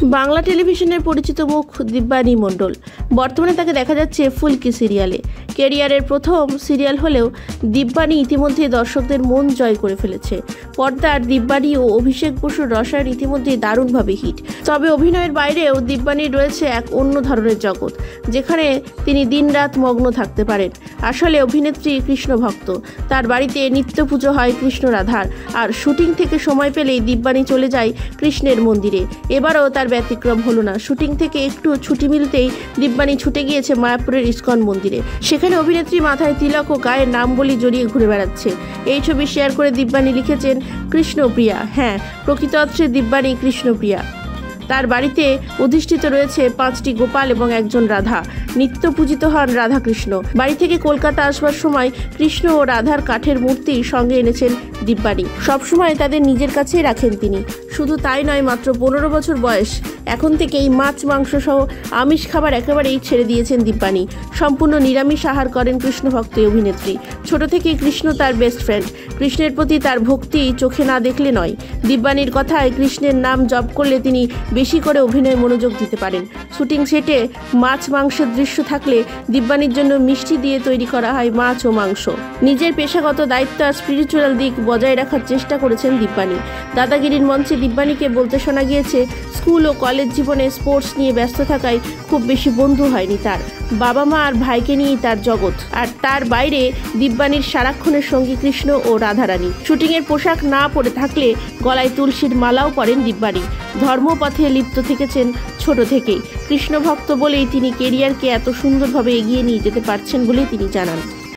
বাংলা টেলিভিশনের পরিচিত মুখ দিব্যানী মণ্ডল। বর্তমানে তাকে দেখা যাচ্ছে ফুলকি সিরিয়ালে। ক্যারিয়ারের প্রথম সিরিয়াল হলেও দিব্যানী ইতিমধ্যে দর্শকদের মন জয় করে ফেলেছে। পর্দার দিব্যানী ও অভিষেক বসুর রসায়ন ইতিমধ্যে দারুণভাবে হিট। তবে অভিনয়ের বাইরেও দিব্যানীর রয়েছে এক অন্য ধরনের জগৎ, যেখানে তিনি দিনরাত মগ্ন থাকতে পারেন। আসলে অভিনেত্রী কৃষ্ণ ভক্ত। তার বাড়িতে নিত্য পুজো হয় কৃষ্ণ রাধার, আর শুটিং থেকে সময় পেলেই দিব্যানী চলে যায় কৃষ্ণের মন্দিরে। এবারও তার ব্যতিক্রম হলো না। শুটিং থেকে একটু ছুটি মিলতেই দিব্যানী ছুটে গিয়েছে মায়াপুরের ইস্কন মন্দিরে। সেখানে অভিনেত্রী মাথায় তিলক ও গায়ের নাম বলি জড়িয়ে ঘুরে বেড়াচ্ছে। এই ছবি শেয়ার করে দিব্যানী লিখেছেন, কৃষ্ণপ্রিয়া। হ্যাঁ, প্রকৃত অর্থে দিব্যানী কৃষ্ণপ্রিয়া। তার বাড়িতে অধিষ্ঠিত রয়েছে 5টি গোপাল এবং একজন রাধা। নিত্য পূজিত হন রাধাকৃষ্ণ। বাড়ি থেকে কলকাতা আসবার সময় কৃষ্ণ ও রাধার কাঠের মূর্তি সঙ্গে এনেছেন দিব্যানী। সবসময় তাদের নিজের কাছেই রাখেন তিনি। শুধু তাই নয়, মাত্র 15 বছর বয়স এখন থেকেই মাছ মাংস সহ আমিষ খাবার একেবারেই ছেড়ে দিয়েছেন দিব্যানী। সম্পূর্ণ নিরামিষ আহার করেন কৃষ্ণভক্ত অভিনেত্রী। ছোট থেকেই কৃষ্ণ তার বেস্ট ফ্রেন্ড। কৃষ্ণের প্রতি তার ভক্তি চোখে না দেখলে নয়। দিব্যানীর কথায়, কৃষ্ণের নাম জপ করলে তিনি বেশি করে অভিনয়ে মনোযোগ দিতে পারেন। শুটিং সেটে মাছ মাংসের দৃশ্য থাকলে দিব্যানীর জন্য মিষ্টি দিয়ে তৈরি করা হয় মাছ ও মাংস। নিজের পেশাগত দায়িত্ব আর স্পিরিচুয়াল দিক বজায় রাখার চেষ্টা করেছেন দিব্যানী। দাদাগিরির মঞ্চে দিব্যানীকে বলতে শোনা গিয়েছে, স্কুল ও কলেজ জীবনে স্পোর্টস নিয়ে ব্যস্ত থাকায় খুব বেশি বন্ধু হয়নি তার। বাবা মা আর ভাইকে নিয়েই তার জগৎ। আর তার বাইরে দিব্যানীর সারাক্ষণের সঙ্গী কৃষ্ণ ও রাধারানী। শুটিংয়ের পোশাক না পরে থাকলে গলায় তুলসীর মালাও পরেন দিব্যানী। ধর্মপথে লিপ্ত থেকেছেন ছোট থেকেই। কৃষ্ণ ভক্ত বলেই তিনি কেরিয়ারকে এত সুন্দরভাবে এগিয়ে নিয়ে যেতে পারছেন বলেই তিনি জানান।